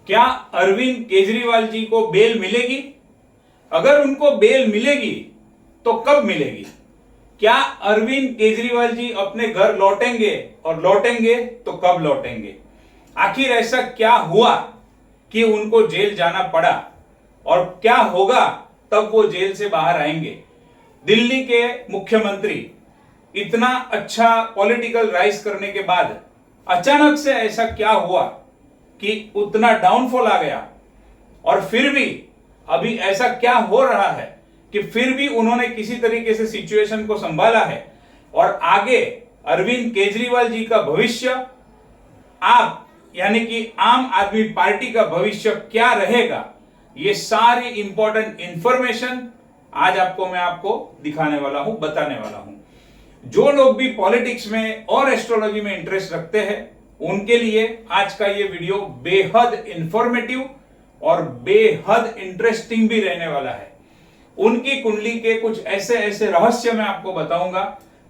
क्या अरविंद केजरीवाल जी को बेल मिलेगी? अगर उनको बेल मिलेगी तो कब मिलेगी? क्या अरविंद केजरीवाल जी अपने घर लौटेंगे और लौटेंगे तो कब लौटेंगे? आखिर ऐसा क्या हुआ कि उनको जेल जाना पड़ा और क्या होगा तब वो जेल से बाहर आएंगे? दिल्ली के मुख्यमंत्री इतना अच्छा पॉलिटिकल राइज करने के बाद अचानक से ऐसा क्या हुआ कि उतना डाउनफॉल आ गया? और फिर भी अभी ऐसा क्या हो रहा है कि फिर भी उन्होंने किसी तरीके से सिचुएशन को संभाला है और आगे अरविंद केजरीवाल जी का भविष्य, आप यानी कि आम आदमी पार्टी का भविष्य क्या रहेगा, ये सारी इंपॉर्टेंट इंफॉर्मेशन आज मैं आपको दिखाने वाला हूं, बताने वाला हूं। जो लोग भी पॉलिटिक्स में और एस्ट्रोलॉजी में इंटरेस्ट रखते हैं उनके लिए आज का ये वीडियो बेहद इंफॉर्मेटिव और बेहद इंटरेस्टिंग भी रहने वाला है। उनकी कुंडली के कुछ ऐसे ऐसे रहस्य मैं आपको बताऊंगा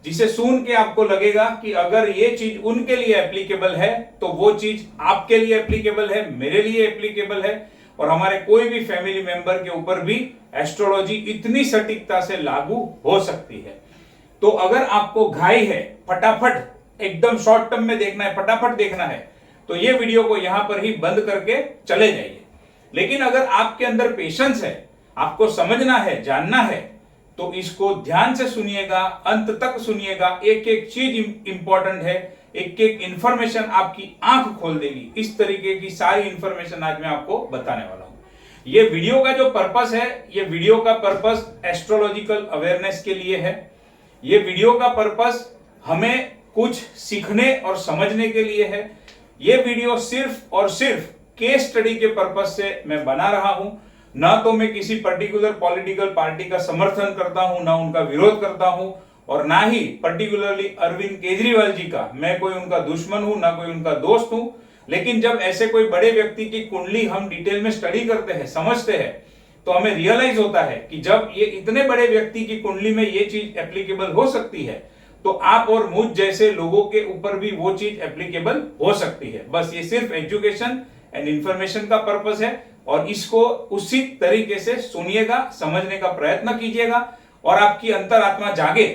जिसे सुन के आपको लगेगा कि अगर ये चीज उनके लिए एप्लीकेबल है तो वो चीज आपके लिए एप्लीकेबल है, मेरे लिए एप्लीकेबल है और हमारे कोई भी फैमिली मेंबर के ऊपर भी एस्ट्रोलॉजी इतनी सटीकता से लागू हो सकती है। तो अगर आपको घाई है, फटाफट एकदम शॉर्ट टर्म में देखना है, फटाफट देखना है, तो ये वीडियो को यहां पर ही बंद करके चले जाइए। लेकिन अगर आपके अंदर पेशेंस है, आपको समझना है, जानना है, तो इसको ध्यान से सुनिएगा, अंत तक सुनिएगा। एक एक चीज इंपॉर्टेंट है, एक एक इंफॉर्मेशन आपकी आंख खोल देगी। इस तरीके की सारी इंफॉर्मेशन आज मैं आपको बताने वाला हूं। ये वीडियो का जो पर्पस है, ये वीडियो का पर्पस एस्ट्रोलॉजिकल अवेयरनेस के लिए है। ये वीडियो का पर्पस हमें कुछ सीखने और समझने के लिए है। ये वीडियो सिर्फ और सिर्फ केस स्टडी के पर्पस से मैं बना रहा हूं। ना तो मैं किसी पर्टिकुलर पॉलिटिकल पार्टी का समर्थन करता हूं, ना उनका विरोध करता हूं और ना ही पर्टिकुलरली अरविंद केजरीवाल जी का मैं कोई उनका दुश्मन हूं, ना कोई उनका दोस्त हूं। लेकिन जब ऐसे कोई बड़े व्यक्ति की कुंडली हम डिटेल में स्टडी करते हैं, समझते हैं, तो हमें रियलाइज होता है कि जब ये इतने बड़े व्यक्ति की कुंडली में ये चीज एप्लीकेबल हो सकती है तो आप और मुझ जैसे लोगों के ऊपर भी वो चीज एप्लीकेबल हो सकती है। बस ये सिर्फ एजुकेशन एंड इंफॉर्मेशन का पर्पस है और इसको उसी तरीके से सुनिएगा, समझने का प्रयत्न कीजिएगा और आपकी अंतरात्मा जागे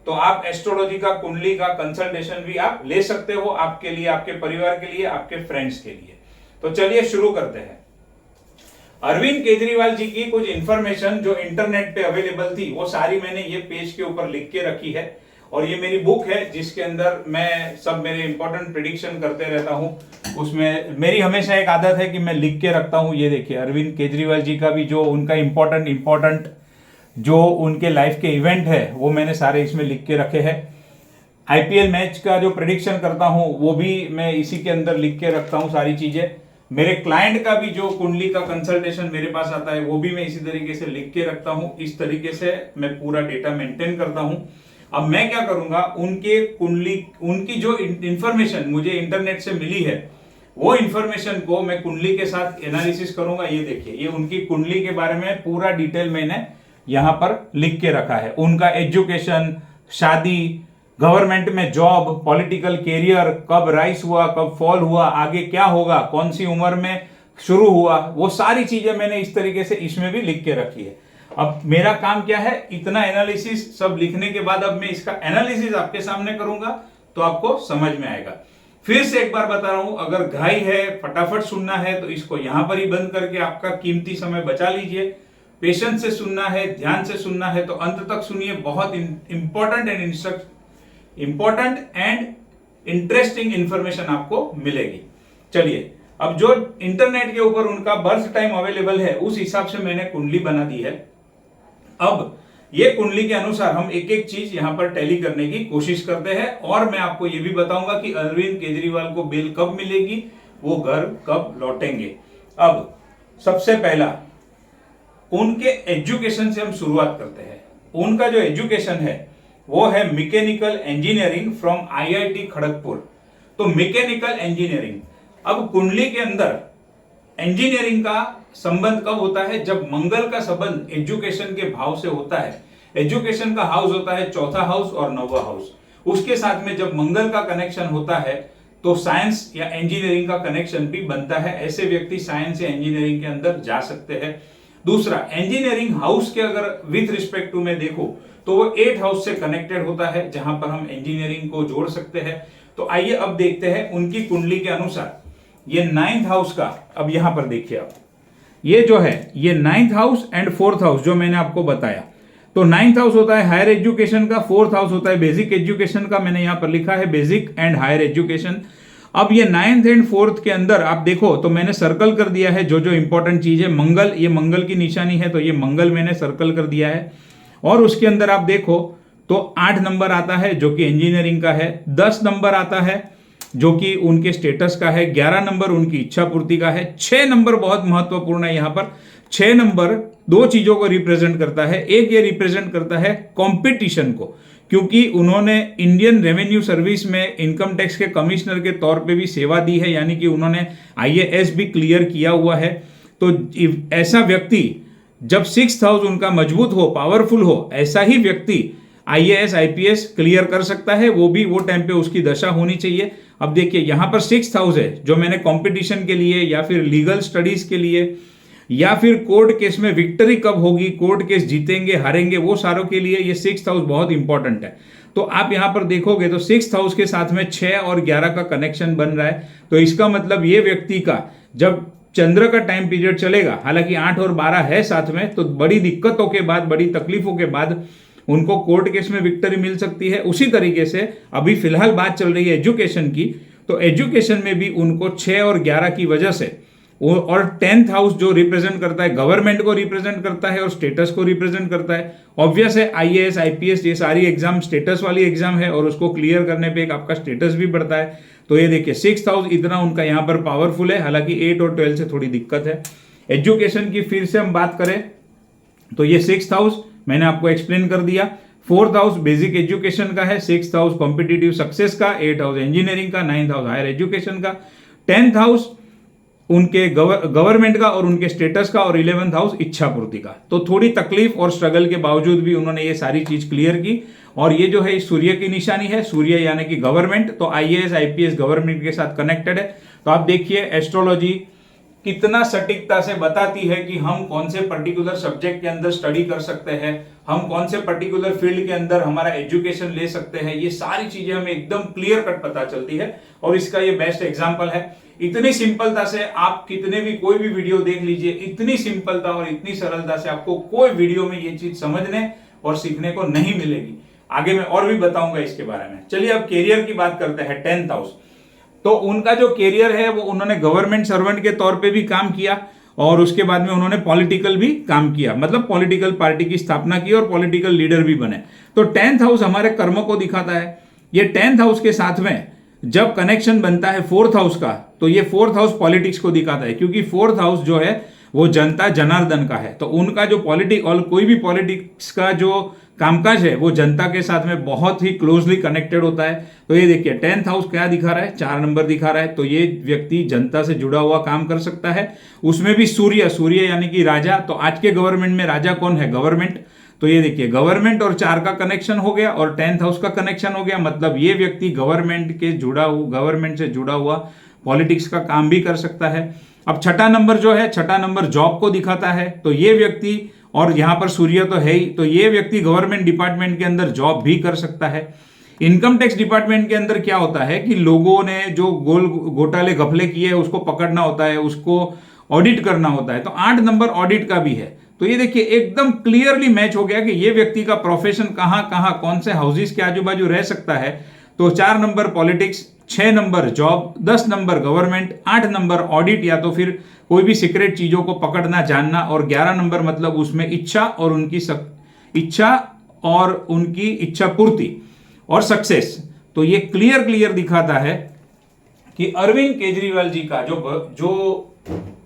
तो आप एस्ट्रोलॉजी का, कुंडली का कंसल्टेशन भी आप ले सकते हो, आपके लिए, आपके परिवार के लिए, आपके फ्रेंड्स के लिए। तो चलिए शुरू करते हैं। अरविंद केजरीवाल जी की कुछ इंफॉर्मेशन जो इंटरनेट पे अवेलेबल थी वो सारी मैंने ये पेज के ऊपर लिख के रखी है और ये मेरी बुक है जिसके अंदर मैं सब मेरे इंपॉर्टेंट प्रेडिक्शन करते रहता हूँ। उसमें मेरी हमेशा एक आदत है कि मैं लिख के रखता हूँ। ये देखिए अरविंद केजरीवाल जी का भी जो उनका इंपॉर्टेंट जो उनके लाइफ के इवेंट है वो मैंने सारे इसमें लिख के रखे हैं। आईपीएल मैच का जो प्रेडिक्शन करता हूँ वो भी मैं इसी के अंदर लिख के रखता हूँ सारी चीजें। मेरे क्लाइंट का भी जो कुंडली का कंसल्टेशन मेरे पास आता है वो भी मैं इसी तरीके से लिख के रखता हूँ। इस तरीके से मैं पूरा डेटा मेंटेन करता हूँ। अब मैं क्या करूंगा, उनके कुंडली, उनकी जो इंफॉर्मेशन मुझे इंटरनेट से मिली है वो इंफॉर्मेशन को मैं कुंडली के साथ एनालिसिस करूंगा। ये देखिए, ये उनकी कुंडली के बारे में पूरा डिटेल मैंने यहां पर लिख के रखा है। उनका एजुकेशन, शादी, गवर्नमेंट में जॉब, पॉलिटिकल कैरियर, कब राइज हुआ, कब फॉल हुआ, आगे क्या होगा, कौन सी उम्र में शुरू हुआ, वो सारी चीजें मैंने इस तरीके से इसमें भी लिख के रखी है। अब मेरा काम क्या है, इतना एनालिसिस सब लिखने के बाद अब मैं इसका एनालिसिस आपके सामने करूंगा तो आपको समझ में आएगा। फिर से एक बार बता रहा हूं, अगर घाई है, फटाफट सुनना है तो इसको यहां पर ही बंद करके आपका कीमती समय बचा लीजिए। पेशेंस से सुनना है, ध्यान से सुनना है तो अंत तक सुनिए। बहुत इंपॉर्टेंट एंड इंटरेस्टिंग इंफॉर्मेशन आपको मिलेगी। चलिए, अब जो इंटरनेट के ऊपर उनका बर्थ टाइम अवेलेबल है उस हिसाब से मैंने कुंडली बना दी है। अब ये कुंडली के अनुसार हम एक एक चीज यहां पर टैली करने की कोशिश करते हैं और मैं आपको ये भी बताऊंगा कि अरविंद केजरीवाल को बेल कब मिलेगी, वो घर कब लौटेंगे। अब सबसे पहला उनके एजुकेशन से हम शुरुआत करते हैं। उनका जो एजुकेशन है वो है mechanical engineering from IIT Kharagpur. तो मैकेनिकल इंजीनियरिंग, अब कुंडली के अंदर इंजीनियरिंग का संबंध कब होता है, जब मंगल का संबंध एजुकेशन के भाव से होता है। एजुकेशन का हाउस होता है चौथा हाउस और नौवां हाउस। उसके साथ में जब मंगल का कनेक्शन होता है तो साइंस या इंजीनियरिंग का कनेक्शन भी बनता है। ऐसे व्यक्ति साइंस या इंजीनियरिंग के अंदर जा सकते हैं। दूसरा, इंजीनियरिंग हाउस के अगर विथ रिस्पेक्ट टू में देखो तो वो 8th हाउस से कनेक्टेड होता है, जहां पर हम इंजीनियरिंग को जोड़ सकते हैं। तो आइए अब देखते हैं उनकी कुंडली के अनुसार ये 9th हाउस का। अब यहां पर देखिए आप, ये जो है ये 9th house and 4th house जो मैंने आपको बताया। तो 9th हाउस होता है हायर एजुकेशन का, 4th हाउस होता है बेसिक एजुकेशन का। मैंने यहां पर लिखा है बेसिक एंड हायर एजुकेशन। अब ये 9th एंड 4th के अंदर आप देखो तो मैंने सर्कल कर दिया है जो जो इंपॉर्टेंट चीज है। मंगल, ये मंगल की निशानी है तो ये मंगल मैंने सर्कल कर दिया है। और उसके अंदर आप देखो तो 8 नंबर आता है जो कि इंजीनियरिंग का है, 10 नंबर आता है जो कि उनके स्टेटस का है, 11 नंबर उनकी इच्छा पूर्ति का है, 6 नंबर बहुत महत्वपूर्ण है। यहां पर 6 नंबर दो चीजों को रिप्रेजेंट करता है। एक ये रिप्रेजेंट करता है कंपटीशन को, क्योंकि उन्होंने इंडियन रेवेन्यू सर्विस में इनकम टैक्स के कमिश्नर के तौर पे भी सेवा दी है, यानी कि उन्होंने IAS भी क्लियर किया हुआ है। तो ऐसा व्यक्ति जब 6th हाउस उनका मजबूत हो, पावरफुल हो, ऐसा ही व्यक्ति IAS IPS क्लियर कर सकता है। वो भी वो टाइम पे उसकी दशा होनी चाहिए। अब देखिए यहां पर 6th हाउस है जो मैंने कंपटीशन के लिए या फिर लीगल स्टडीज के लिए या फिर कोर्ट केस में विक्ट्री कब होगी, कोर्ट केस जीतेंगे हारेंगे, वो सारों के लिए ये 6th हाउस बहुत इंपॉर्टेंट है। तो आप यहां पर देखोगे तो 6th हाउस के साथ में 6 और 11 का कनेक्शन बन रहा है। तो इसका मतलब ये व्यक्ति का जब चंद्र का टाइम पीरियड चलेगा, हालांकि 8 और 12 है साथ में, तो बड़ी दिक्कतों के बाद, बड़ी तकलीफों के बाद उनको कोर्ट केस में विक्ट्री मिल सकती है। उसी तरीके से अभी फिलहाल बात चल रही है एजुकेशन की, तो एजुकेशन में भी उनको 6 और 11 की वजह से, और 10th हाउस जो रिप्रेजेंट करता है गवर्नमेंट को रिप्रेजेंट करता है और स्टेटस को रिप्रेजेंट करता है। ऑब्वियस है IAS IPS ये सारी एग्जाम स्टेटस वाली एग्जाम है और उसको क्लियर करने पे एक आपका स्टेटस भी बढ़ता है। तो ये देखिए 6th हाउस इतना उनका यहाँ पर पावरफुल है, हालांकि 8 और 12 से थोड़ी दिक्कत है। एजुकेशन की फिर से हम बात करें तो ये 6th हाउस मैंने आपको एक्सप्लेन कर दिया। 4th हाउस बेसिक एजुकेशन का है, 6th हाउस कॉम्पिटिटिव सक्सेस का, 8th हाउस इंजीनियरिंग का, 9th हाउस हायर एजुकेशन का, 10th हाउस उनके गवर्नमेंट का और उनके स्टेटस का, और 11th हाउस इच्छा पूर्ति का। तो थोड़ी तकलीफ और स्ट्रगल के बावजूद भी उन्होंने ये सारी चीज क्लियर की। और ये जो है सूर्य की निशानी है, सूर्य यानी कि गवर्नमेंट, तो IAS IPS गवर्नमेंट के साथ कनेक्टेड है। तो आप देखिए एस्ट्रोलॉजी कितना सटीकता से बताती है कि हम कौन से पर्टिकुलर सब्जेक्ट के अंदर स्टडी कर सकते हैं, हम कौन से पर्टिकुलर फील्ड के अंदर हमारा एजुकेशन ले सकते हैं। ये सारी चीजें हमें एकदम क्लियर कट पता चलती है और इसका ये बेस्ट एग्जांपल है। इतनी सिंपलता से आप कितने भी कोई भी वीडियो देख लीजिए, इतनी सिंपलता और इतनी सरलता से आपको कोई वीडियो में ये चीज समझने और सीखने को नहीं मिलेगी। आगे मैं और भी बताऊंगा इसके बारे में। चलिए अब कैरियर की बात करते हैं। 10th हाउस, तो उनका जो कैरियर है वो उन्होंने गवर्नमेंट सर्वेंट के तौर पे भी काम किया और उसके बाद में उन्होंने पॉलिटिकल भी काम किया, मतलब पॉलिटिकल पार्टी की स्थापना की और पॉलिटिकल लीडर भी बने। तो 10th हाउस हमारे कर्म को दिखाता है। ये 10th हाउस के साथ में जब कनेक्शन बनता है 4th हाउस का, तो ये 4th हाउस पॉलिटिक्स को दिखाता है, क्योंकि 4th हाउस जो है वो जनता जनार्दन का है। तो उनका जो पॉलिटिक्स और कोई भी पॉलिटिक्स का जो कामकाज है वो जनता के साथ में बहुत ही क्लोजली कनेक्टेड होता है। तो ये देखिए 10th हाउस क्या दिखा रहा है, 4 नंबर दिखा रहा है। तो ये व्यक्ति जनता से जुड़ा हुआ काम कर सकता है। उसमें भी सूर्य, सूर्य यानी कि राजा। तो आज के गवर्नमेंट में राजा कौन है? गवर्नमेंट। तो ये देखिए गवर्नमेंट और 4 का कनेक्शन हो गया और 10th हाउस का कनेक्शन हो गया, मतलब ये व्यक्ति गवर्नमेंट से जुड़ा हुआ पॉलिटिक्स का काम भी कर सकता है। अब छठा नंबर जो है, छठा नंबर जॉब को दिखाता है। तो ये व्यक्ति, और यहां पर सूर्य तो है ही, तो ये व्यक्ति गवर्नमेंट डिपार्टमेंट के अंदर जॉब भी कर सकता है। इनकम टैक्स डिपार्टमेंट के अंदर क्या होता है कि लोगों ने जो घोटाले घपले किए उसको पकड़ना होता है, उसको ऑडिट करना होता है। तो 8 नंबर ऑडिट का भी है। तो ये देखिए एकदम क्लियरली मैच हो गया कि ये व्यक्ति का प्रोफेशन कहां कहां कौन से हाउसेस के आजू बाजू रह सकता है। तो 4 number politics, 6 number job, 10 number government, 8 number audit या तो फिर कोई भी सीक्रेट चीजों को पकड़ना जानना, और 11 नंबर मतलब उसमें इच्छा और उनकी इच्छा पूर्ति और सक्सेस। तो ये क्लियर दिखाता है कि अरविंद केजरीवाल जी का जो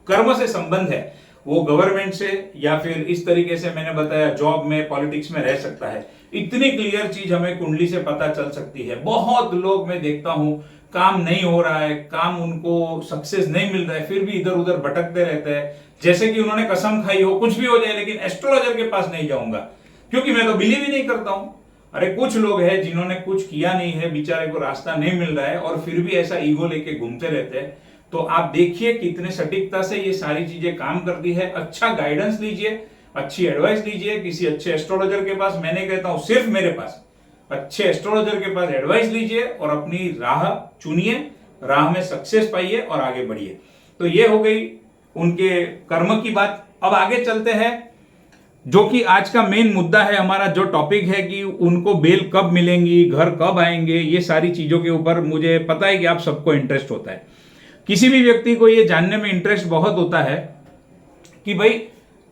कर्म से संबंध है वो गवर्नमेंट से या फिर इस तरीके से मैंने बताया जॉब में, पॉलिटिक्स में रह सकता है। इतनी क्लियर चीज हमें कुंडली से पता चल सकती है। बहुत लोग मैं देखता हूं काम नहीं हो रहा है, काम उनको सक्सेस नहीं मिल रहा है, फिर भी इधर उधर भटकते रहते हैं, जैसे कि उन्होंने कसम खाई हो कुछ भी हो जाए लेकिन एस्ट्रोलॉजर के पास नहीं जाऊंगा क्योंकि मैं तो बिलीव ही नहीं करता हूं। अरे कुछ लोग हैं जिन्होंने कुछ किया नहीं है, बेचारे को रास्ता नहीं मिल रहा है और फिर भी ऐसा ईगो लेके घूमते रहते हैं। तो आप देखिए कितने सटीकता से ये सारी चीजें काम करती है। अच्छा गाइडेंस लीजिए, अच्छी एडवाइस लीजिए किसी अच्छे एस्ट्रोलॉजर के पास। मैं नहीं कहता हूं सिर्फ मेरे पास, अच्छे एस्ट्रोलॉजर के पास एडवाइस लीजिए और अपनी राह चुनिए, राह में सक्सेस पाइए और आगे बढ़िए। तो ये हो गई उनके कर्म की बात। अब आगे चलते हैं, जो कि आज का मेन मुद्दा है हमारा, जो टॉपिक है कि उनको बेल कब मिलेंगी, घर कब आएंगे, ये सारी चीजों के ऊपर मुझे पता है कि आप सबको इंटरेस्ट होता है। किसी भी व्यक्ति को ये जानने में इंटरेस्ट बहुत होता है कि भाई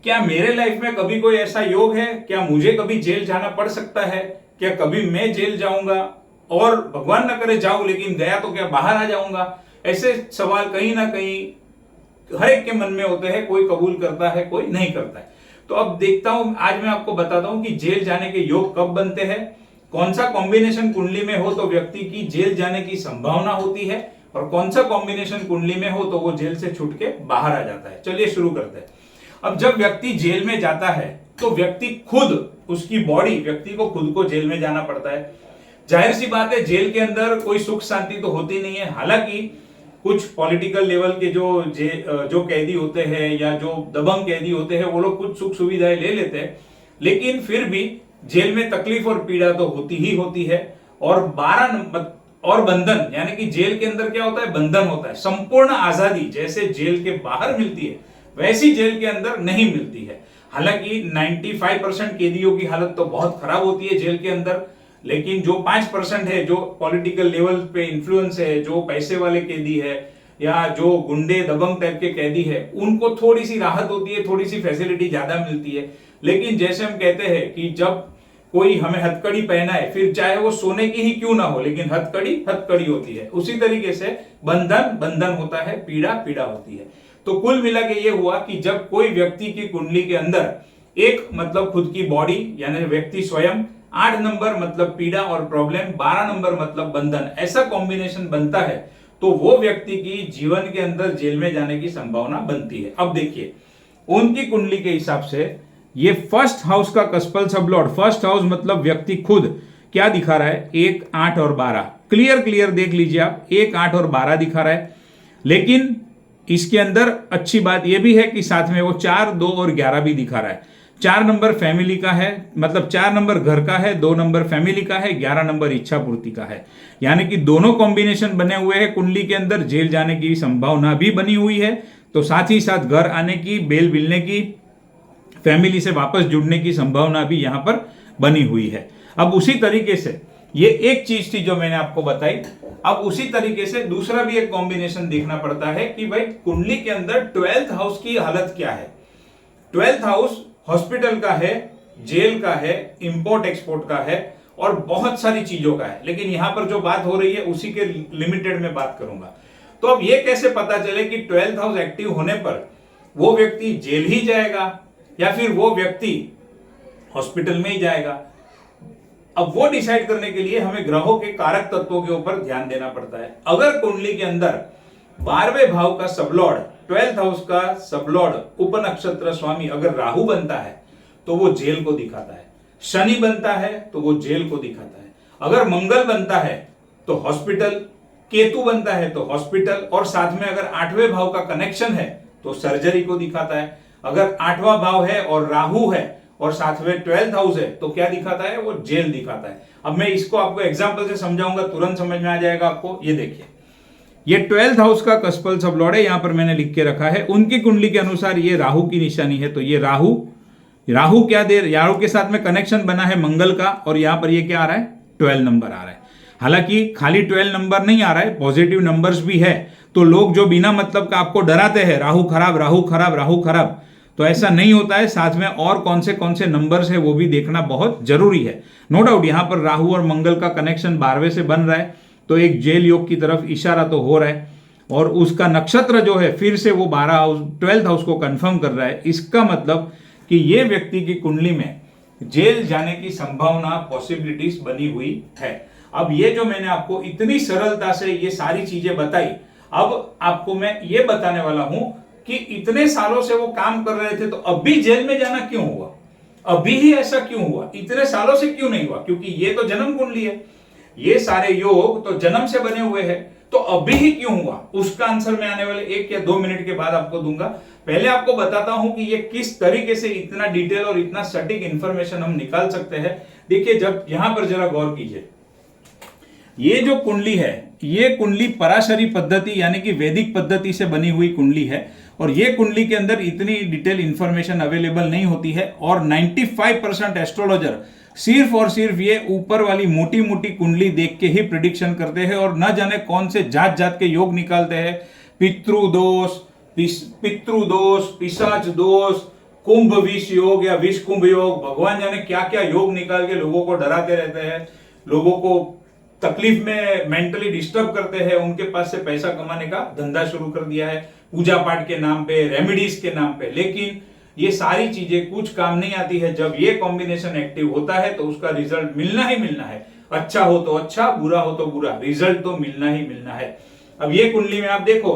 क्या मेरे लाइफ में कभी कोई ऐसा योग है, क्या मुझे कभी जेल जाना पड़ सकता है, क्या कभी मैं जेल जाऊंगा, और भगवान ना करे जाऊं लेकिन गया तो क्या बाहर आ जाऊंगा। ऐसे सवाल कहीं ना कहीं हर एक के मन में होते हैं, कोई कबूल करता है कोई नहीं करता है। तो अब देखता हूं, आज मैं आपको बताता हूं कि जेल जाने के योग कब बनते हैं, कौन सा कॉम्बिनेशन कुंडली में हो तो व्यक्ति की जेल जाने की संभावना होती है, और कौन सा कॉम्बिनेशन कुंडली में हो तो वो जेल से छूट के बाहर आ जाता है। चलिए शुरू करते हैं। अब जब व्यक्ति जेल में जाता है तो व्यक्ति खुद, उसकी बॉडी, व्यक्ति को खुद को जेल में जाना पड़ता है। जाहिर सी बात है जेल के अंदर कोई सुख शांति तो होती नहीं है। हालांकि कुछ पॉलिटिकल लेवल के जो कैदी होते हैं या जो दबंग कैदी होते हैं वो लोग कुछ सुख सुविधाएं ले लेते हैं, लेकिन फिर भी जेल में तकलीफ और पीड़ा तो होती ही होती है। और 12 नंबर और बंधन, यानी कि जेल के अंदर क्या होता है, बंधन होता है। संपूर्ण आजादी जैसे जेल के बाहर मिलती है वैसी जेल के अंदर नहीं मिलती है। हालांकि 95% कैदियों की हालत तो बहुत खराब होती है जेल के अंदर, लेकिन जो 5% है, जो पॉलिटिकल लेवल पे इन्फ्लुएंस है, जो पैसे वाले कैदी है या जो गुंडे दबंग टाइप के कैदी है, उनको थोड़ी सी राहत होती है, थोड़ी सी फैसिलिटी ज्यादा मिलती है। लेकिन जैसे हम कहते हैं कि जब कोई हमें हथकड़ी पहनाए, फिर चाहे वो सोने की ही क्यों ना हो, लेकिन हथकड़ी हथकड़ी होती है। उसी तरीके से बंधन बंधन होता है, पीड़ा पीड़ा होती है। तो कुल मिला के ये हुआ कि जब कोई व्यक्ति की कुंडली के अंदर एक मतलब खुद की बॉडी यानी व्यक्ति स्वयं, 8 नंबर मतलब पीड़ा और प्रॉब्लम, 12 नंबर मतलब बंधन, ऐसा कॉम्बिनेशन बनता है तो वो व्यक्ति की जीवन के अंदर जेल में जाने की संभावना बनती है। अब देखिए उनकी कुंडली के हिसाब से ये फर्स्ट हाउस का कस्पल सबलॉर्ड, फर्स्ट हाउस मतलब व्यक्ति खुद क्या दिखा रहा है, 1, 8 और 12, क्लियर देख लीजिए आप, 1, 8 और 12 दिखा रहा है। लेकिन इसके अंदर अच्छी बात यह भी है कि साथ में वो 4, 2 और 11 भी दिखा रहा है। 4 नंबर फैमिली का है, मतलब 4 नंबर घर का है, 2 नंबर फैमिली का है, 11 नंबर इच्छा पूर्ति का है। यानी कि दोनों कॉम्बिनेशन बने हुए हैं कुंडली के अंदर, जेल जाने की संभावना भी बनी हुई है, तो साथ ही साथ घर आने की, बेल मिलने की, फैमिली से वापस जुड़ने की संभावना भी यहां पर बनी हुई है। अब उसी तरीके से ये एक चीज थी जो मैंने आपको बताई। अब उसी तरीके से दूसरा भी एक कॉम्बिनेशन देखना पड़ता है कि भाई कुंडली के अंदर 12th हाउस की हालत क्या है। 12th हाउस हॉस्पिटल का है, जेल का है, इंपोर्ट एक्सपोर्ट का है और बहुत सारी चीजों का है। लेकिन यहां पर जो बात हो रही है उसी के लिमिटेड में बात करूंगा। तो अब यह कैसे पता चले कि 12th हाउस एक्टिव होने पर वो व्यक्ति जेल ही जाएगा या फिर वो व्यक्ति हॉस्पिटल में ही जाएगा। अब वो डिसाइड करने के लिए हमें ग्रहों के कारक तत्वों के ऊपर ध्यान देना पड़ता है। अगर कुंडली के अंदर 12वें भाव का सबलॉर्ड, 12th हाउस का सबलॉर्ड, उपनक्षत्र स्वामी अगर राहु बनता है तो वो जेल को दिखाता है, शनि बनता है तो वो जेल को दिखाता है, अगर मंगल बनता है तो हॉस्पिटल, केतु बनता है तो हॉस्पिटल, और साथ में अगर 8वें भाव का कनेक्शन है तो सर्जरी को दिखाता है। अगर 8वां भाव है और राहु है और साथ में 12th हाउस है तो क्या दिखाता है, वो जेल दिखाता है। अब मैं इसको आपको एग्जांपल से समझाऊंगा, तुरंत समझ में आ जाएगा आपको। ये देखिए, ये 12th हाउस का कस्पल सबलॉर्ड है, यहां पर मैंने लिख के रखा है। उनकी कुंडली के अनुसार ये राहु की निशानी है, तो ये राहु क्या दे, राहु के साथ में कनेक्शन बना है मंगल का, और यहां पर ये क्या आ रहा है, 12 नंबर आ रहा है। हालांकि खाली 12 नंबर नहीं आ रहा है, पॉजिटिव नंबर्स भी है। तो लोग जो बिना मतलब का आपको डराते हैं, राहु खराब राहु खराब राहु खराब, तो ऐसा नहीं होता है। साथ में और कौन से नंबर्स है वो भी देखना बहुत जरूरी है। नो डाउट यहां पर राहु और मंगल का कनेक्शन 12वें से बन रहा है, तो एक जेल योग की तरफ इशारा तो हो रहा है, और उसका नक्षत्र जो है फिर से वो 12th हाउस को कंफर्म कर रहा है। इसका मतलब कि ये व्यक्ति की कुंडली में जेल जाने की संभावना, पॉसिबिलिटीज बनी हुई है। अब ये जो मैंने आपको इतनी सरलता से ये सारी चीजें बताई, अब आपको मैं ये बताने वाला हूं कि इतने सालों से वो काम कर रहे थे तो अब भी जेल में जाना क्यों हुआ। अभी ही ऐसा क्यों हुआ, इतने सालों से क्यों नहीं हुआ? क्योंकि ये तो जन्म कुंडली है, ये सारे योग तो जन्म से बने हुए हैं, तो अभी ही क्यों हुआ? उसका आंसर मैं आने वाले 1 या 2 मिनट के बाद आपको दूंगा। पहले आपको बताता हूं कि ये किस तरीके से इतना डिटेल और इतना सटीक इंफॉर्मेशन हम निकाल सकते हैं। देखिए, जब यहां पर जरा गौर कीजिए, ये जो कुंडली है, ये कुंडली पराशरी पद्धति यानी कि वैदिक पद्धति से बनी हुई कुंडली है, और ये कुंडली के अंदर इतनी डिटेल इंफॉर्मेशन अवेलेबल नहीं होती है। और 95% एस्ट्रोलॉजर सिर्फ और सिर्फ ये ऊपर वाली मोटी मोटी कुंडली देख के ही प्रिडिक्शन करते हैं, और न जाने कौन से जात जात के योग निकालते हैं, पितृदोष, पिशाच दोष, कुंभ विष योग या विष कुंभ योग, भगवान जाने क्या क्या योग निकाल के लोगों को डराते रहते हैं, लोगों को तकलीफ में मेंटली डिस्टर्ब करते हैं, उनके पास से पैसा कमाने का धंधा शुरू कर दिया है पूजा पाठ के नाम पे, रेमेडीज के नाम पे। लेकिन ये सारी चीजें कुछ काम नहीं आती है। जब ये कॉम्बिनेशन एक्टिव होता है तो उसका रिजल्ट मिलना ही मिलना है। अच्छा हो तो अच्छा, बुरा हो तो बुरा, रिजल्ट तो मिलना ही मिलना है। अब ये कुंडली में आप देखो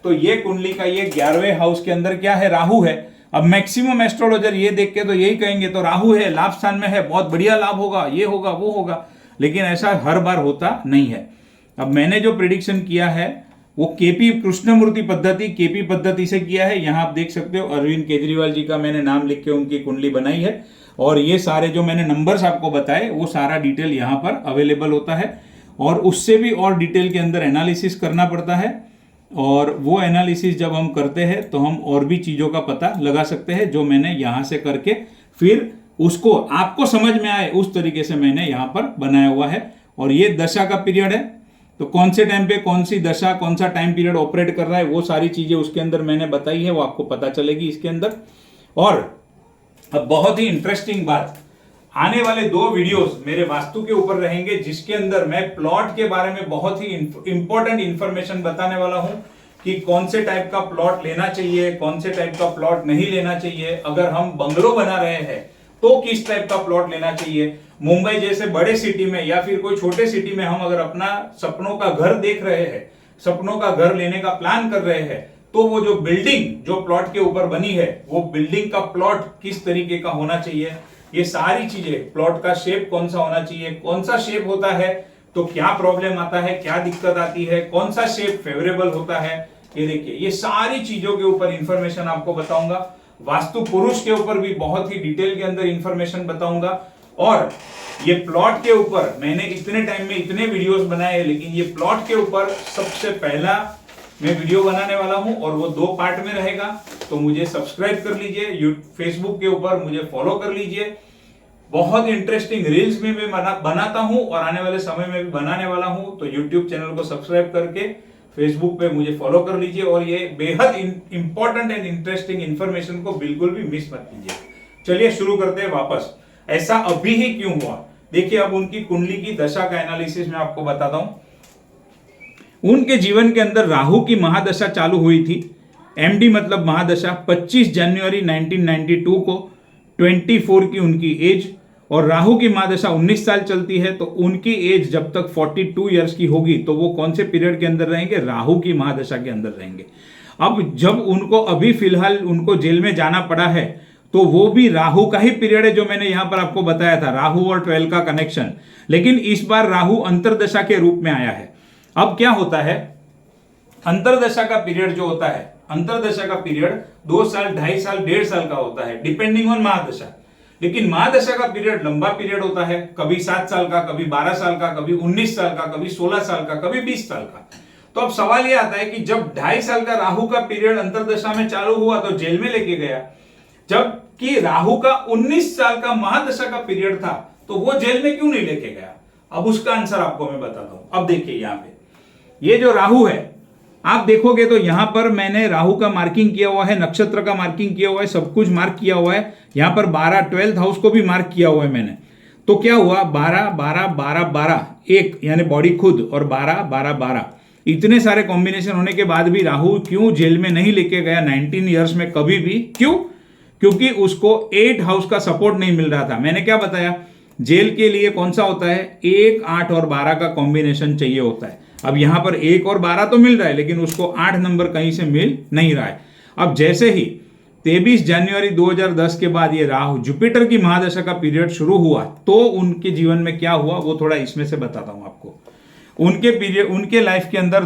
तो ये कुंडली का ये 11वें हाउस के अंदर क्या है, राहु है। अब मैक्सिमम एस्ट्रोलॉजर ये देख के तो यही कहेंगे तो राहु है, लाभ स्थान में है, बहुत बढ़िया लाभ होगा, ये होगा वो होगा, लेकिन ऐसा हर बार होता नहीं है। अब मैंने जो प्रिडिक्शन किया है वो केपी कृष्णमूर्ति पद्धति, केपी पद्धति से किया है। यहां आप देख सकते हो अरविंद केजरीवाल जी का मैंने नाम लिख के उनकी कुंडली बनाई है, और ये सारे जो मैंने नंबर्स आपको बताए वो सारा डिटेल यहां पर अवेलेबल होता है। और उससे भी और डिटेल के अंदर एनालिसिस करना पड़ता है, और वो एनालिसिस जब हम करते हैं तो हम और भी चीज़ों का पता लगा सकते हैं, जो मैंने यहाँ से करके फिर उसको आपको समझ में आए उस तरीके से मैंने यहाँ पर बनाया हुआ है। और ये दशा का पीरियड है, तो कौन से टाइम पे कौन सी दशा, कौन सा टाइम पीरियड ऑपरेट कर रहा है, वो सारी चीजें उसके अंदर मैंने बताई है, वो आपको पता चलेगी इसके अंदर। और अब बहुत ही इंटरेस्टिंग बात, आने वाले 2 वीडियोस मेरे वास्तु के ऊपर रहेंगे, जिसके अंदर मैं प्लॉट के बारे में बहुत ही इंपॉर्टेंट इंफॉर्मेशन बताने वाला हूं कि कौन से टाइप का प्लॉट लेना चाहिए, कौन से टाइप का प्लॉट नहीं लेना चाहिए। अगर हम बंगलो बना रहे हैं तो किस टाइप का प्लॉट लेना चाहिए। मुंबई जैसे बड़े सिटी में या फिर कोई छोटे सिटी में हम अगर अपना सपनों का घर देख रहे हैं, सपनों का घर लेने का प्लान कर रहे हैं, तो वो जो बिल्डिंग जो प्लॉट के ऊपर बनी है, वो बिल्डिंग का प्लॉट किस तरीके का होना चाहिए, ये सारी चीजें, प्लॉट का शेप कौन सा होना चाहिए, कौन सा शेप होता है तो क्या प्रॉब्लम आता है, क्या दिक्कत आती है, कौन सा शेप फेवरेबल होता है, ये देखिए, ये सारी चीजों के ऊपर इंफॉर्मेशन आपको बताऊंगा। वास्तु पुरुष के ऊपर भी बहुत ही डिटेल के अंदर इंफॉर्मेशन बताऊंगा। और ये प्लॉट के ऊपर मैंने इतने टाइम में इतने वीडियोस बनाए हैं, लेकिन ये प्लॉट के ऊपर सबसे पहला मैं वीडियो बनाने वाला हूं, और वो 2 पार्ट में रहेगा। तो मुझे सब्सक्राइब कर लीजिए, फेसबुक के ऊपर मुझे फॉलो कर लीजिए। बहुत इंटरेस्टिंग रील्स में मैं बनाता हूं और आने वाले समय में भी बनाने वाला हूं। तो यूट्यूब चैनल को सब्सक्राइब करके फेसबुक पे मुझे फॉलो कर लीजिए, और ये बेहद इंपॉर्टेंट एंड इंटरेस्टिंग इंफॉर्मेशन को बिल्कुल भी मिस मत कीजिए। चलिए शुरू करते हैं वापस। ऐसा अभी ही क्यों हुआ, देखिए। अब उनकी कुंडली की दशा का एनालिसिस मैं आपको बताता हूं। उनके जीवन के अंदर राहु की महादशा चालू हुई थी, एमडी मतलब महादशा, 25 जनवरी 1992 को, 24 की उनकी एज, और राहु की महादशा 19 साल चलती है। तो उनकी एज जब तक 42 इयर्स की होगी तो वो कौन से पीरियड के अंदर रहेंगे, राहु की महादशा के अंदर रहेंगे। अब जब उनको अभी फिलहाल उनको जेल में जाना पड़ा है, तो वो भी राहु का ही पीरियड है, जो मैंने यहां पर आपको बताया था, राहु और 12 का कनेक्शन। लेकिन इस बार राहु अंतरदशा के रूप में आया है। अब क्या होता है, अंतरदशा का पीरियड जो होता है, अंतरदशा का पीरियड 2 साल, 2.5 साल, 1.5 साल का होता है, डिपेंडिंग ऑन महादशा। लेकिन महादशा का पीरियड लंबा पीरियड होता है, कभी 7 साल का, कभी 12 साल का, कभी 19 साल का, कभी 16 साल का, कभी 20 साल का। तो अब सवाल यह आता है कि जब 2.5 साल का राहु का पीरियड अंतरदशा में चालू हुआ तो जेल में लेके गया, जबकि राहु का 19 साल का महादशा का पीरियड था, तो वो जेल में क्यों नहीं लेके गया? अब उसका आंसर आपको मैं बताता हूं। अब देखिए, यहां पे ये जो राहु है, आप देखोगे तो यहां पर मैंने राहु का मार्किंग किया हुआ है, नक्षत्र का मार्किंग किया हुआ है, सब कुछ मार्क किया हुआ है। यहां पर 12 12th हाउस को भी मार्क किया हुआ है मैंने। तो क्या हुआ, 12 12 12 12 एक यानी बॉडी खुद, और 12 12 12 इतने सारे कॉम्बिनेशन होने के बाद भी राहु क्यों जेल में नहीं लेके गया 19 ईयर्स में कभी भी? क्यों? क्योंकि उसको 8 हाउस का सपोर्ट नहीं मिल रहा था। मैंने क्या बताया, जेल के लिए कौन सा होता है, 1 8 और 12 का कॉम्बिनेशन चाहिए होता है। अब यहां पर 1 और 12 तो मिल रहा है, लेकिन उसको 8 नंबर कहीं से मिल नहीं रहा है। अब जैसे ही 23 जनवरी 2010 के बाद ये राहु जुपिटर की महादशा का पीरियड शुरू हुआ तो उनके जीवन में क्या हुआ वो थोड़ा इसमें से बताता हूं आपको। उनके लाइफ के अंदर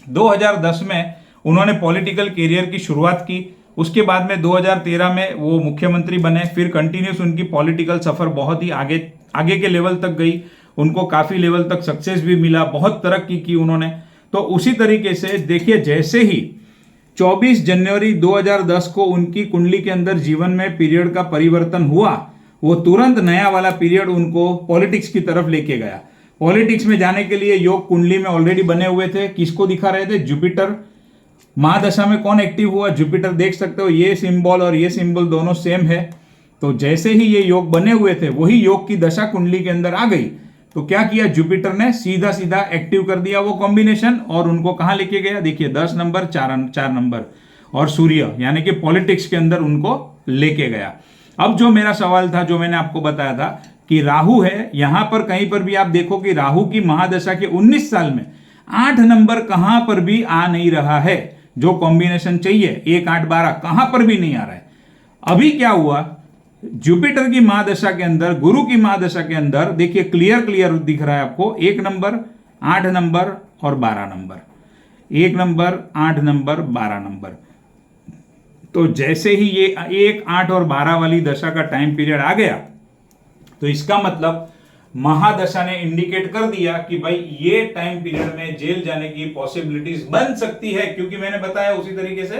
2010 में उन्होंने पॉलिटिकल करियर की शुरुआत की। उसके बाद में 2013 में वो मुख्यमंत्री बने। फिर कंटिन्यूस उनकी पॉलिटिकल सफर बहुत ही आगे के लेवल तक गई। उनको काफी लेवल तक सक्सेस भी मिला, बहुत तरक्की की उन्होंने। तो उसी तरीके से देखिए, जैसे ही 24 जनवरी 2010 को उनकी कुंडली के अंदर जीवन में पीरियड का परिवर्तन हुआ, वो तुरंत नया वाला पीरियड उनको पॉलिटिक्स की तरफ लेके गया। पॉलिटिक्स में जाने के लिए योग कुंडली में ऑलरेडी बने हुए थे। किसको दिखा रहे थे? जुपिटर। महादशा में कौन एक्टिव हुआ? जुपिटर। देख सकते हो ये सिंबल और ये सिंबल दोनों सेम है। तो जैसे ही ये योग बने हुए थे वही योग की दशा कुंडली के अंदर आ गई। तो क्या किया जुपिटर ने? सीधा सीधा एक्टिव कर दिया वो कॉम्बिनेशन और उनको कहां लेके गया? देखिए 10 नंबर, 4 नंबर और सूर्य, यानी कि पॉलिटिक्स के अंदर उनको लेके गया। अब जो मेरा सवाल था, जो मैंने आपको बताया था कि राहु है, यहां पर कहीं पर भी आप देखो कि राहु की महादशा के 19 साल में 8 नंबर कहां पर भी आ नहीं रहा है। जो कॉम्बिनेशन चाहिए 1, 8, 12 कहां पर भी नहीं आ रहा है। अभी क्या हुआ? जुपिटर की महादशा के अंदर, गुरु की महादशा के अंदर देखिए क्लियर दिख रहा है आपको 1 नंबर, 8 नंबर और 12 नंबर। 1 number, 8 number, 12 number. तो जैसे ही ये 1, 8 और 12 वाली दशा का टाइम पीरियड आ गया तो इसका मतलब महादशा ने इंडिकेट कर दिया कि भाई ये टाइम पीरियड में जेल जाने की पॉसिबिलिटीज बन सकती है। क्योंकि मैंने बताया उसी तरीके से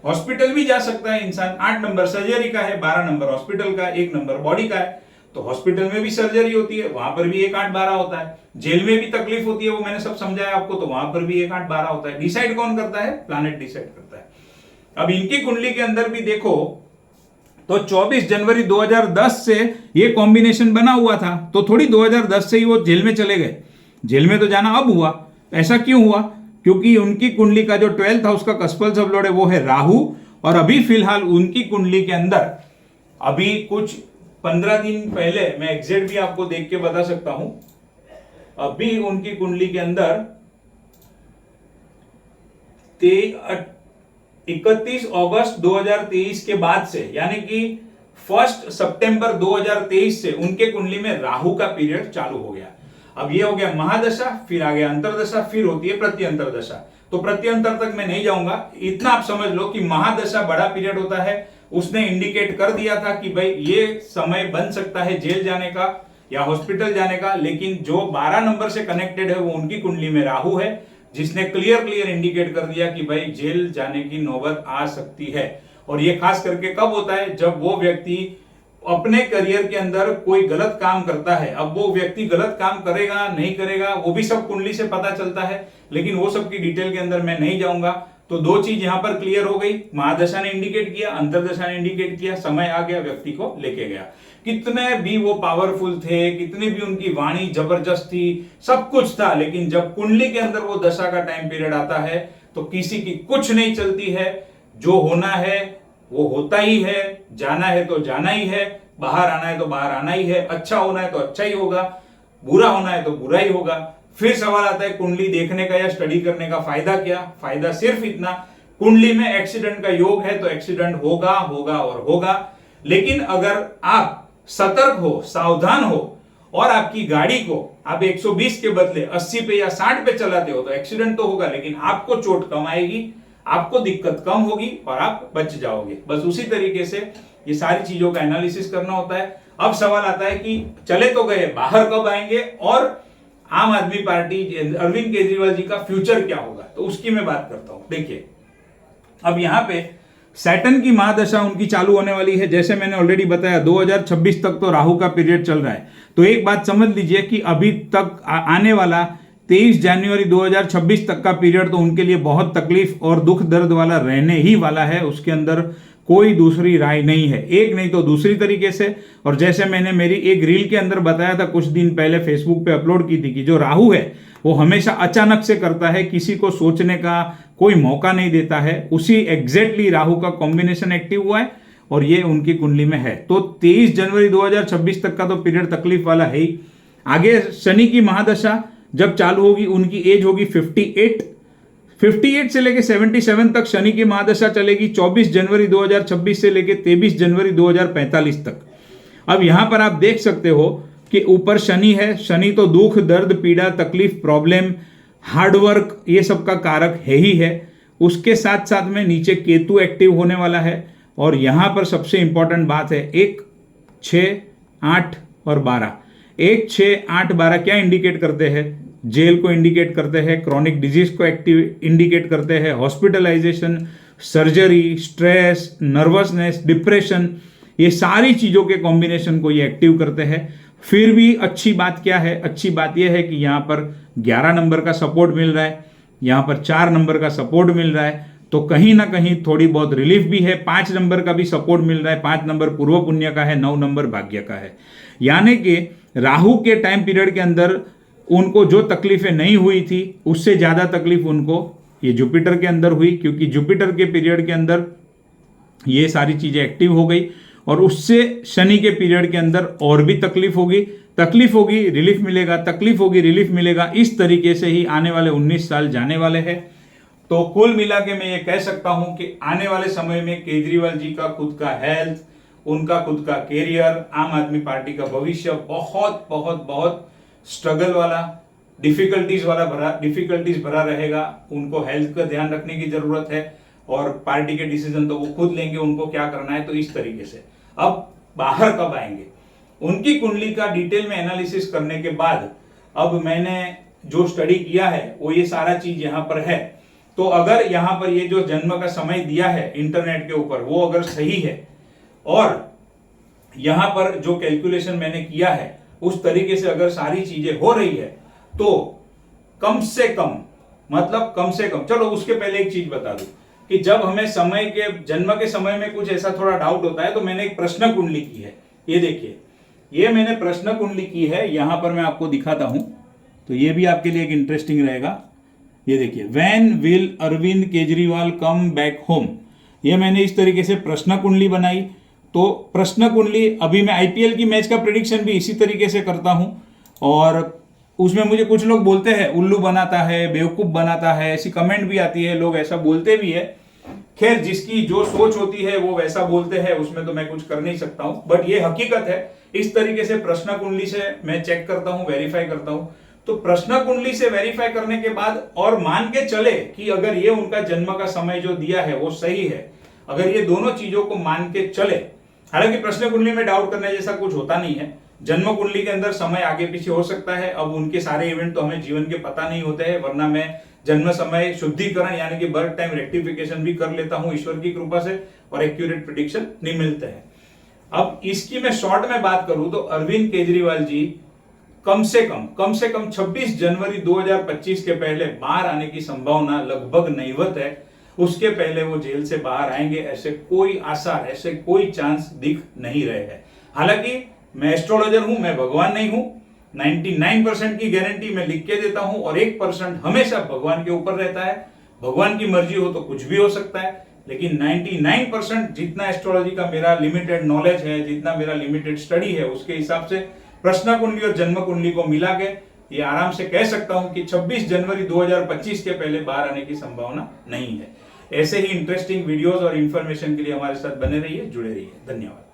हॉस्पिटल भी जा सकता है इंसान। 8 नंबर सर्जरी का है, 12 नंबर हॉस्पिटल का, 1 नंबर बॉडी का है। तो हॉस्पिटल में भी सर्जरी होती है, वहां पर भी 1, 8, 12 होता है। जेल में भी तकलीफ होती है, वो मैंने सब समझाया आपको, तो वहां पर भी 1, 8, 12 होता है। डिसाइड कौन करता है? प्लैनेट डिसाइड करता है। अब इनकी कुंडली के अंदर भी देखो तो 24 जनवरी 2010 से ये कॉम्बिनेशन बना हुआ था। तो थोड़ी 2010 से ही वो जेल में चले गए। जेल में तो जाना अब हुआ। ऐसा क्यों हुआ? क्योंकि उनकी कुंडली का जो 12th हाउस का कस्पल सब लॉर्ड है वो है राहु। और अभी फिलहाल उनकी कुंडली के अंदर अभी कुछ 15 दिन पहले, मैं एग्जैक्ट भी आपको देख के बता सकता हूं, अभी उनकी कुंडली के अंदर 31 अगस्त 2023 के बाद से, यानी कि 1 सितंबर 2023 से उनके कुंडली में राहु का पीरियड चालू हो गया। अब ये हो गया महादशा, फिर आ गया अंतरदशा, फिर होती है प्रत्यंतर दशा। तो प्रत्यंतर तक मैं नहीं जाऊंगा, इतना आप समझ लो कि महादशा बड़ा पीरियड होता है। उसने इंडिकेट कर दिया था कि भाई ये समय बन सकता है जेल जाने का या हॉस्पिटल जाने का। लेकिन जो 12 नंबर से कनेक्टेड है वो उनकी कुंडली में राहु है, जिसने क्लियर इंडिकेट कर दिया कि भाई जेल जाने की नौबत आ सकती है। और ये खास करके कब होता है? जब वो व्यक्ति अपने करियर के अंदर कोई गलत काम करता है। अब वो व्यक्ति गलत काम करेगा नहीं करेगा वो भी सब कुंडली से पता चलता है, लेकिन वो सब की डिटेल के अंदर मैं नहीं जाऊंगा। तो 2 चीज यहां पर क्लियर हो गई। महादशा ने इंडिकेट किया, अंतरदशा ने इंडिकेट किया, समय आ गया, व्यक्ति को लेके गया। कितने भी वो पावरफुल थे, कितनी भी उनकी वाणी जबरदस्त थी, सब कुछ था, लेकिन जब कुंडली के अंदर वो दशा का टाइम पीरियड आता है तो किसी की कुछ नहीं चलती है। जो होना है वो होता ही है, जाना है तो जाना ही है, बाहर आना है तो बाहर आना ही है, अच्छा होना है तो अच्छा ही होगा, बुरा होना है तो बुरा ही होगा। फिर सवाल आता है कुंडली देखने का या स्टडी करने का फायदा क्या? फायदा सिर्फ इतना, कुंडली में एक्सीडेंट का योग है तो एक्सीडेंट होगा होगा और होगा। लेकिन अगर आप सतर्क हो, सावधान हो और आपकी गाड़ी को आप 120 के बदले 80 पे या 60 पे चलाते हो तो एक्सीडेंट तो होगा, लेकिन आपको चोट कम आएगी, आपको दिक्कत कम होगी और आप बच जाओगे। बस उसी तरीके से ये सारी चीजों का एनालिसिस करना होता है। अब सवाल आता है कि चले तो गए, बाहर कब आएंगे और आम आदमी पार्टी अरविंद केजरीवाल जी का फ्यूचर क्या होगा? तो उसकी मैं बात करता हूं। देखिए अब यहां पे सैटर्न की महादशा उनकी चालू होने वाली है। जैसे मैंने ऑलरेडी बताया 2026 तक तो राहु का पीरियड चल रहा है। तो एक बात समझ लीजिए कि अभी तक आने वाला 23 जनवरी 2026 तक का पीरियड तो उनके लिए बहुत तकलीफ और दुख दर्द वाला रहने ही वाला है। उसके अंदर कोई दूसरी राय नहीं है, एक नहीं तो दूसरी तरीके से। और जैसे मैंने मेरी एक रील के अंदर बताया था कुछ दिन पहले, फेसबुक पे अपलोड की थी कि जो राहु है वो हमेशा अचानक से करता है, किसी को सोचने का कोई मौका नहीं देता है। उसी एग्जैक्टली राहु का कॉम्बिनेशन एक्टिव हुआ है और ये उनकी कुंडली में है। तो 23 जनवरी 2026 तक का तो पीरियड तकलीफ वाला है ही। आगे शनि की महादशा जब चालू होगी, उनकी एज होगी 58। 58 से लेके 77 तक शनि की महादशा चलेगी 24 जनवरी 2026 से लेके 23 जनवरी 2045 तक। अब यहां पर आप देख सकते हो कि ऊपर शनि है। शनि तो दुख, दर्द, पीड़ा, तकलीफ, प्रॉब्लम, हार्डवर्क, ये सब का कारक है ही है। उसके साथ साथ में नीचे केतु एक्टिव होने वाला है। और यहां पर सबसे इंपॉर्टेंट बात है 1, 6, 8 और 12। 1, 6, 8, 12 क्या इंडिकेट करते हैं? जेल को इंडिकेट करते हैं, क्रॉनिक डिजीज को एक्टिव इंडिकेट करते हैं, hospitalisation, surgery, stress, nervousness, depression, ये सारी चीजों के कॉम्बिनेशन को ये एक्टिव करते हैं। फिर भी अच्छी बात क्या है? अच्छी बात यह है कि यहां पर 11 नंबर का सपोर्ट मिल रहा है, यहां पर 4 नंबर का सपोर्ट मिल रहा है, तो कहीं ना कहीं थोड़ी बहुत रिलीफ भी है। 5 नंबर का भी सपोर्ट मिल रहा है। 5 नंबर पूर्व पुण्य का है, 9 नंबर भाग्य का है। यानी कि राहु के टाइम पीरियड के अंदर उनको जो तकलीफें नहीं हुई थी उससे ज्यादा तकलीफ उनको ये जुपिटर के अंदर हुई, क्योंकि जुपिटर के पीरियड के अंदर ये सारी चीजें एक्टिव हो गई। और उससे शनि के पीरियड के अंदर और भी तकलीफ होगी, रिलीफ मिलेगा, तकलीफ होगी, रिलीफ मिलेगा। इस तरीके से ही आने वाले 19 साल जाने वाले हैं। तो कुल मिला के मैं ये कह सकता हूं कि आने वाले समय में केजरीवाल जी का खुद का हेल्थ, उनका खुद का कैरियर, आम आदमी पार्टी का भविष्य बहुत बहुत बहुत स्ट्रगल वाला, डिफिकल्टीज भरा रहेगा। उनको हेल्थ का ध्यान रखने की जरूरत है और पार्टी के डिसीजन तो वो खुद लेंगे, उनको क्या करना है। तो इस तरीके से अब बाहर कब आएंगे, उनकी कुंडली का डिटेल में एनालिसिस करने के बाद अब मैंने जो स्टडी किया है वो ये सारा चीज यहां पर है। तो अगर यहां पर ये जो जन्म का समय दिया है इंटरनेट के ऊपर वो अगर सही है और यहां पर जो कैलकुलेशन मैंने किया है उस तरीके से अगर सारी चीजें हो रही है तो कम से कम चलो उसके पहले एक चीज बता दूं कि जब हमें समय के जन्म के समय में कुछ ऐसा थोड़ा डाउट होता है तो मैंने एक प्रश्न कुंडली की है। ये देखिए, ये मैंने प्रश्न कुंडली की है, यहां पर मैं आपको दिखाता हूं तो ये भी आपके लिए एक इंटरेस्टिंग रहेगा। ये देखिए, when will Arvind Kejriwal come back home, ये मैंने इस तरीके से प्रश्न कुंडली बनाई। तो प्रश्न कुंडली, अभी मैं आईपीएल की मैच का प्रेडिक्शन भी इसी तरीके से करता हूं और उसमें मुझे कुछ लोग बोलते हैं उल्लू बनाता है, बेवकूफ बनाता है, ऐसी कमेंट भी आती है, लोग ऐसा बोलते भी है। खैर, जिसकी जो सोच होती है वो वैसा बोलते हैं, उसमें तो मैं कुछ कर नहीं सकता हूं, बट ये हकीकत है। इस तरीके से प्रश्न कुंडली से मैं चेक करता हूं, वेरीफाई करता हूं। तो प्रश्न कुंडली से वेरीफाई करने के बाद और मान के चले कि अगर ये उनका जन्म का समय जो दिया है वो सही है, अगर ये दोनों चीजों को मान के चले, हालांकि प्रश्न कुंडली में डाउट करने जैसा कुछ होता नहीं है, जन्म कुंडली के अंदर समय आगे पीछे हो सकता है। अब उनके सारे इवेंट तो हमें जीवन के पता नहीं होते हैं, वरना मैं जन्म समय शुद्धिकरण यानी कि बर्थ टाइम रेक्टिफिकेशन भी कर लेता हूं ईश्वर की कृपा से और एक्यूरेट प्रेडिक्शन नहीं मिलते हैं। अब इसकी मैं शॉर्ट में बात करूं तो अरविंद केजरीवाल जी कम से कम 26 जनवरी 2025 के पहले बाहर आने की संभावना लगभग नहीवत है। उसके पहले वो जेल से बाहर आएंगे, ऐसे कोई आसार, ऐसे कोई चांस दिख नहीं रहे हैं। हालांकि मैं एस्ट्रोलॉजर हूं, मैं भगवान नहीं हूं। 99% की गारंटी मैं लिख के देता हूं और 1% हमेशा भगवान के ऊपर रहता है। भगवान की मर्जी हो तो कुछ भी हो सकता है, लेकिन 99% जितना एस्ट्रोलॉजी का मेरा लिमिटेड नॉलेज है, जितना मेरा लिमिटेड स्टडी है, उसके हिसाब से प्रश्न कुंडली और जन्म कुंडली को मिला के ये आराम से कह सकता हूं कि 26 जनवरी 2025 के पहले बाहर आने की संभावना नहीं है। ऐसे ही इंटरेस्टिंग वीडियोस और इंफॉर्मेशन के लिए हमारे साथ बने रहिए, जुड़े रहिए। धन्यवाद।